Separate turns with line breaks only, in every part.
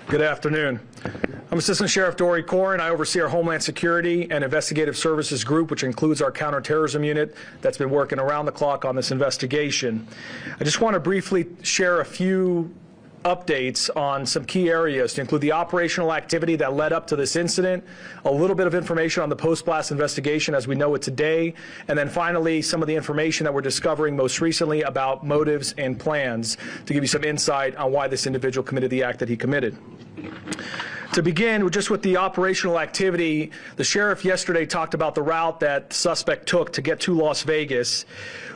Good afternoon. I'm Assistant Sheriff Dory Corrin. I oversee our Homeland Security and Investigative Services group, which includes our counterterrorism unit that's been working around the clock on this investigation. I just want to briefly share a few updates on some key areas to include the operational activity that led up to this incident, a little bit of information on the post-blast investigation as we know it today, and then finally some of the information that we're discovering most recently about motives and plans to give you some insight on why this individual committed the act that he committed. To begin, just with the operational activity, the sheriff yesterday talked about the route that the suspect took to get to Las Vegas.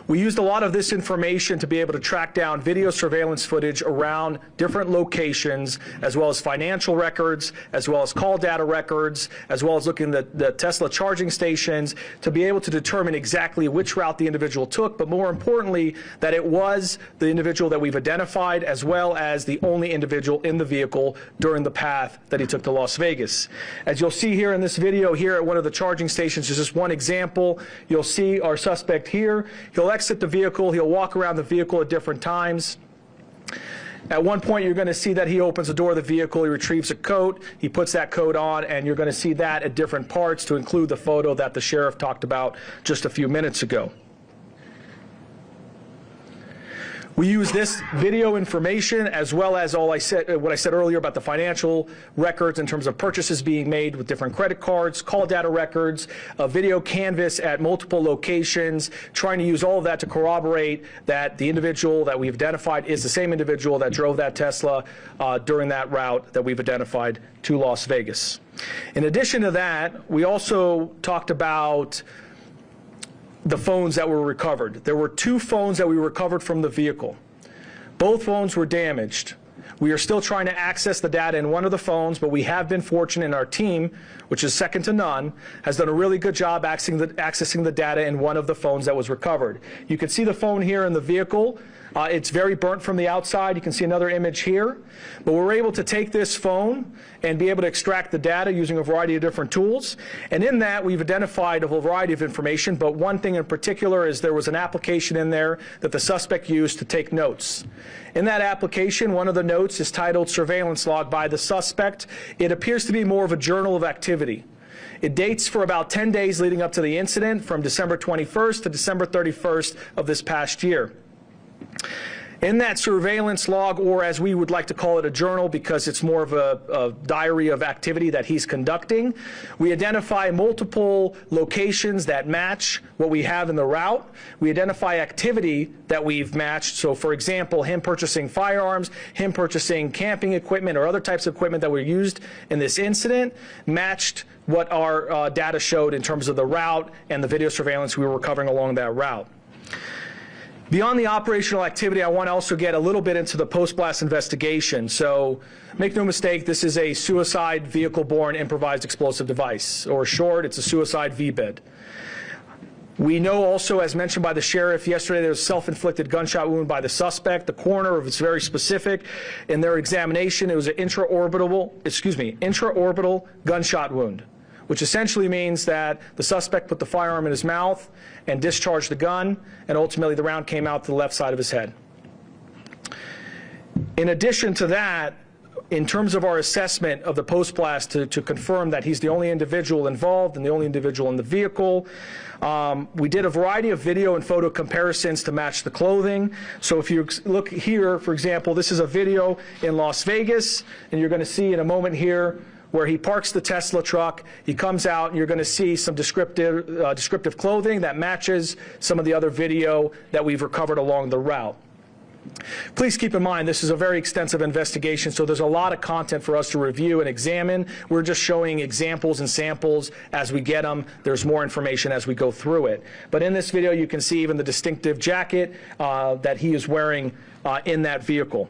We used a lot of this information to be able to track down video surveillance footage around different locations, as well as financial records, as well as call data records, as well as looking at the Tesla charging stations to be able to determine exactly which route the individual took, but more importantly, that it was the individual that we've identified, as well as the only individual in the vehicle during the path that he took to Las Vegas. As you'll see here in this video here at one of the charging stations, is just one example. You'll see our suspect here. He'll exit the vehicle. He'll walk around the vehicle at different times. At one point, you're going to see that he opens the door of the vehicle, he retrieves a coat, he puts that coat on, and you're going to see that at different parts to include the photo that the sheriff talked about just a few minutes ago. We use this video information as well as what I said earlier about the financial records in terms of purchases being made with different credit cards, call data records, a video canvas at multiple locations, trying to use all of that to corroborate that the individual that we've identified is the same individual that drove that Tesla during that route that we've identified to Las Vegas. In addition to that, we also talked about the phones that were recovered. There were 2 phones that we recovered from the vehicle. Both phones were damaged. We are still trying to access the data in one of the phones, but we have been fortunate in our team, which is second to none, has done a really good job accessing the data in one of the phones that was recovered. You can see the phone here in the vehicle. It's very burnt from the outside. You can see another image here. But we're able to take this phone and be able to extract the data using a variety of different tools. And in that, we've identified a variety of information, but one thing in particular is there was an application in there that the suspect used to take notes. In that application, one of the notes is titled Surveillance Log by the Suspect. It appears to be more of a journal of activity. It dates for about 10 days leading up to the incident, from December 21st to December 31st of this past year. In that surveillance log, or as we would like to call it, a journal, because it's more of a diary of activity that he's conducting, we identify multiple locations that match what we have in the route. We identify activity that we've matched. So, for example, him purchasing firearms, him purchasing camping equipment or other types of equipment that were used in this incident matched what our data showed in terms of the route and the video surveillance we were recovering along that route. Beyond the operational activity, I want to also get a little bit into the post-blast investigation. So make no mistake, this is a suicide vehicle-borne improvised explosive device, or short, it's a suicide VBID. We know also, as mentioned by the sheriff yesterday, there was a self-inflicted gunshot wound by the suspect. The coroner was very specific in their examination. It was an intraorbital gunshot wound, which essentially means that the suspect put the firearm in his mouth and discharged the gun, and ultimately the round came out to the left side of his head. In addition to that, in terms of our assessment of the post-blast to confirm that he's the only individual involved and the only individual in the vehicle, we did a variety of video and photo comparisons to match the clothing. So if you look here, for example, this is a video in Las Vegas, and you're going to see in a moment here where he parks the Tesla truck, he comes out, and you're going to see some descriptive clothing that matches some of the other video that we've recovered along the route. Please keep in mind, this is a very extensive investigation, so there's a lot of content for us to review and examine. We're just showing examples and samples as we get them. There's more information as we go through it. But in this video, you can see even the distinctive jacket that he is wearing in that vehicle.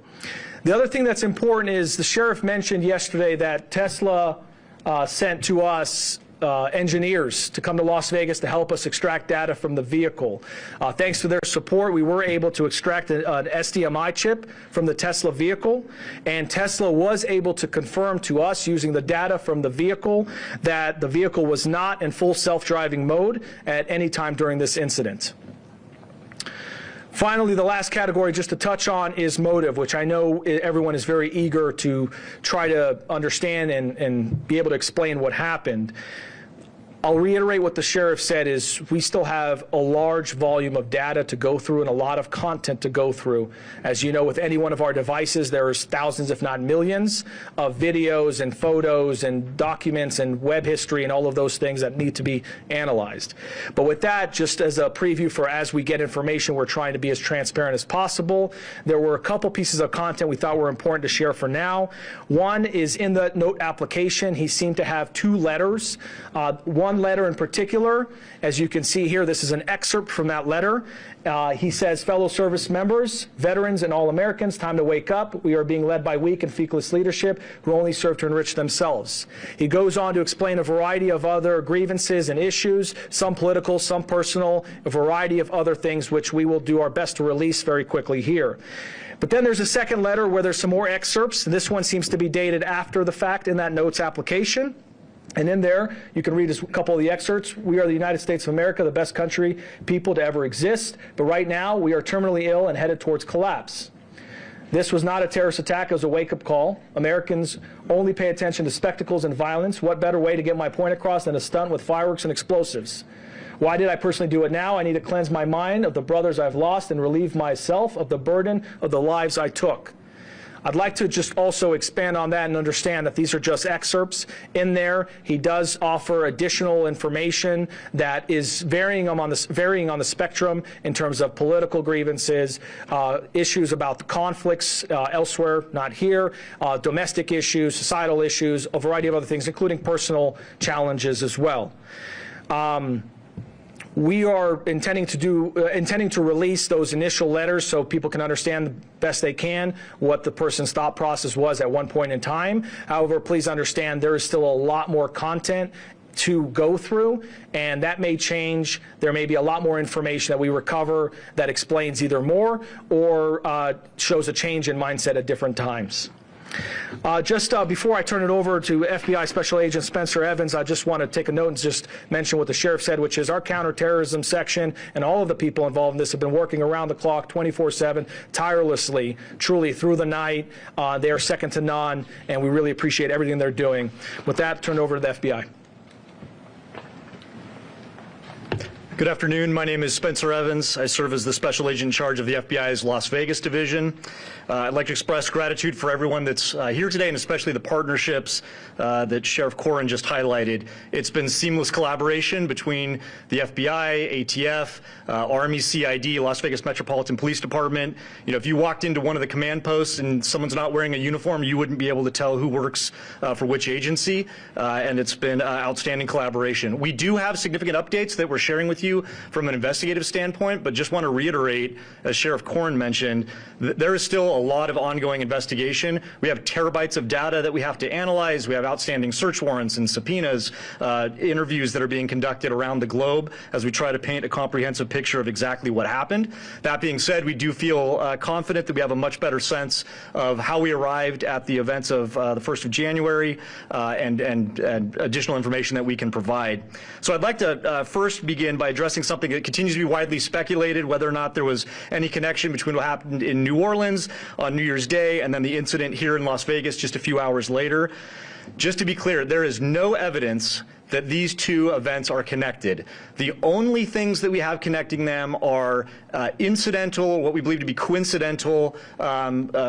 The other thing that's important is the sheriff mentioned yesterday that Tesla sent to us engineers to come to Las Vegas to help us extract data from the vehicle. Thanks to their support, we were able to extract an SDMI chip from the Tesla vehicle, and Tesla was able to confirm to us using the data from the vehicle that the vehicle was not in full self-driving mode at any time during this incident. Finally, the last category just to touch on is motive, which I know everyone is very eager to try to understand and be able to explain what happened. I'll reiterate what the sheriff said is we still have a large volume of data to go through and a lot of content to go through. As you know, with any one of our devices, there's thousands, if not millions, of videos and photos and documents and web history and all of those things that need to be analyzed. But with that, just as a preview for as we get information, we're trying to be as transparent as possible. There were a couple pieces of content we thought were important to share for now. One is in the note application. He seemed to have two letters. One letter in particular, as you can see here, this is an excerpt from that letter. He says, fellow service members, veterans, and all Americans, time to wake up. We are being led by weak and feckless leadership who only serve to enrich themselves. He goes on to explain a variety of other grievances and issues, some political, some personal, a variety of other things which we will do our best to release very quickly here. But then there's a second letter where there's some more excerpts. This one seems to be dated after the fact in that notes application. And in there, you can read a couple of the excerpts. We are the United States of America, the best country, people to ever exist. But right now, we are terminally ill and headed towards collapse. This was not a terrorist attack. It was a wake-up call. Americans only pay attention to spectacles and violence. What better way to get my point across than a stunt with fireworks and explosives? Why did I personally do it now? I need to cleanse my mind of the brothers I've lost and relieve myself of the burden of the lives I took. I'd like to just also expand on that and understand that these are just excerpts. In there, he does offer additional information that is varying on the spectrum in terms of political grievances, issues about the conflicts elsewhere, not here, domestic issues, societal issues, a variety of other things, including personal challenges as well. We are intending to release those initial letters so people can understand the best they can what the person's thought process was at one point in time. However, please understand there is still a lot more content to go through, and that may change. There may be a lot more information that we recover that explains either more or shows a change in mindset at different times. Just before I turn it over to FBI Special Agent Spencer Evans, I just want to take a note and just mention what the sheriff said, which is our counterterrorism section and all of the people involved in this have been working around the clock 24/7, tirelessly, truly through the night. They are second to none, and we really appreciate everything they're doing. With that, turn it over to the FBI.
Good afternoon. My name is Spencer Evans. I serve as the Special Agent in charge of the FBI's Las Vegas division. I'd like to express gratitude for everyone that's here today, and especially the partnerships that Sheriff Corrin just highlighted. It's been seamless collaboration between the FBI, ATF, Army, CID, Las Vegas Metropolitan Police Department. You know, if you walked into one of the command posts and someone's not wearing a uniform, you wouldn't be able to tell who works for which agency, and it's been outstanding collaboration. We do have significant updates that we're sharing with you from an investigative standpoint, but just want to reiterate, as Sheriff Corrin mentioned, there is still a lot of ongoing investigation. We have terabytes of data that we have to analyze. We have outstanding search warrants and subpoenas, interviews that are being conducted around the globe as we try to paint a comprehensive picture of exactly what happened. That being said, we do feel confident that we have a much better sense of how we arrived at the events of the 1st of January and additional information that we can provide. So I'd like to first begin by addressing something that continues to be widely speculated, whether or not there was any connection between what happened in New Orleans on New Year's Day and then the incident here in Las Vegas just a few hours later. Just to be clear, there is no evidence that these two events are connected. The only things that we have connecting them are incidental, what we believe to be coincidental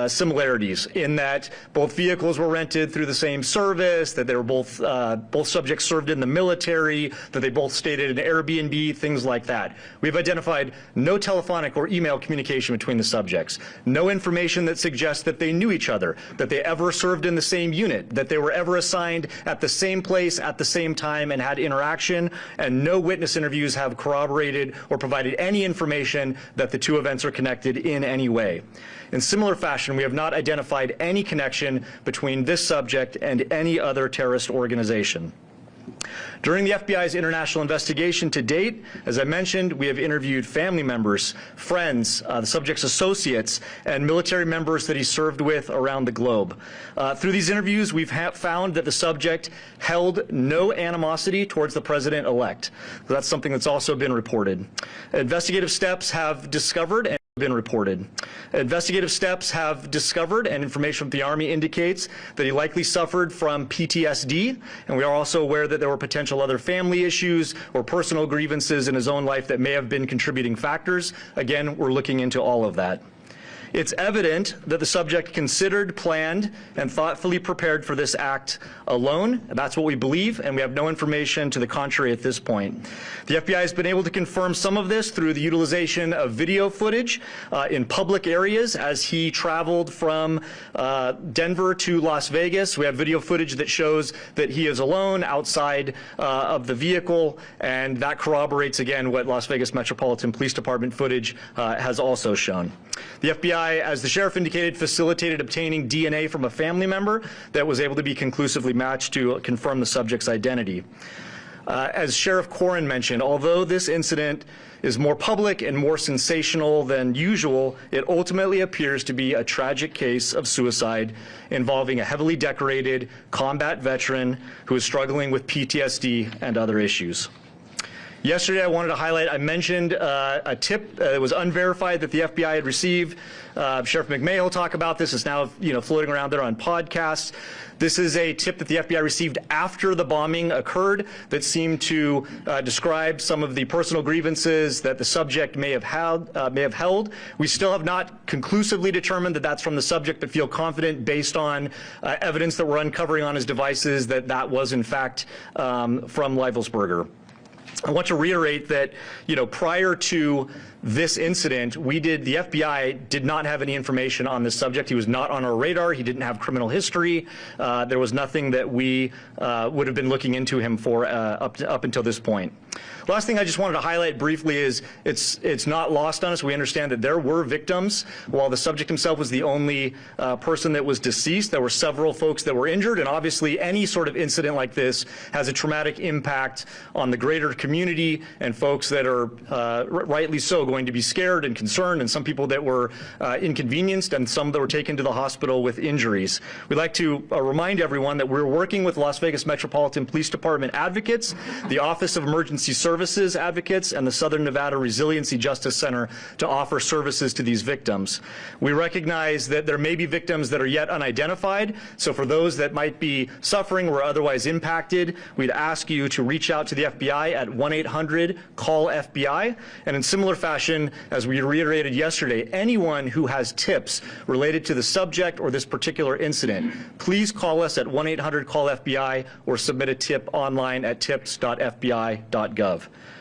similarities, in that both vehicles were rented through the same service, that they were both subjects served in the military, that they both stayed at an Airbnb, things like that. We've identified no telephonic or email communication between the subjects, no information that suggests that they knew each other, that they ever served in the same unit, that they were ever assigned at the same place at the same time and had interaction, and no witness interviews have corroborated or provided any information that the two events are connected in any way. In similar fashion, we have not identified any connection between this subject and any other terrorist organization. During the FBI's international investigation to date, as I mentioned, we have interviewed family members, friends, the subject's associates, and military members that he served with around the globe. Through these interviews, we've found that the subject held no animosity towards the president-elect. That's something that's also been reported. Investigative steps have discovered and been reported. Investigative steps have discovered, and information from the Army indicates, that he likely suffered from PTSD, and we are also aware that there were potential other family issues or personal grievances in his own life that may have been contributing factors. Again, we're looking into all of that. It's evident that the subject considered, planned, and thoughtfully prepared for this act alone. That's what we believe, and we have no information to the contrary at this point. The FBI has been able to confirm some of this through the utilization of video footage in public areas as he traveled from Denver to Las Vegas. We have video footage that shows that he is alone outside of the vehicle, and that corroborates again what Las Vegas Metropolitan Police Department footage has also shown. The FBI, as the sheriff indicated, facilitated obtaining DNA from a family member that was able to be conclusively matched to confirm the subject's identity. As Sheriff Corrin mentioned, although this incident is more public and more sensational than usual, it ultimately appears to be a tragic case of suicide involving a heavily decorated combat veteran who is struggling with PTSD and other issues. Yesterday, I wanted to highlight, I mentioned a tip that was unverified that the FBI had received. Sheriff McMail will talk about this. It's now floating around there on podcasts. This is a tip that the FBI received after the bombing occurred that seemed to describe some of the personal grievances that the subject may have held. We still have not conclusively determined that that's from the subject, but feel confident based on evidence that we're uncovering on his devices that that was in fact from Livelsberger. I want to reiterate that, prior to this incident, the FBI did not have any information on this subject. He was not on our radar. He didn't have criminal history. There was nothing that we would have been looking into him for up until this point. Last thing I just wanted to highlight briefly is it's not lost on us. We understand that there were victims. While the subject himself was the only person that was deceased, there were several folks that were injured, and obviously any sort of incident like this has a traumatic impact on the greater community and folks that are rightly so going to be scared and concerned, and some people that were inconvenienced and some that were taken to the hospital with injuries. We'd like to remind everyone that we're working with Las Vegas Metropolitan Police Department advocates, the Office of Emergency Services advocates, and the Southern Nevada Resiliency Justice Center to offer services to these victims. We recognize that there may be victims that are yet unidentified, so for those that might be suffering or otherwise impacted, we'd ask you to reach out to the FBI at 1-800-CALL-FBI, and in similar fashion, as we reiterated yesterday, anyone who has tips related to the subject or this particular incident, please call us at 1-800-CALL-FBI or submit a tip online at tips.fbi.gov.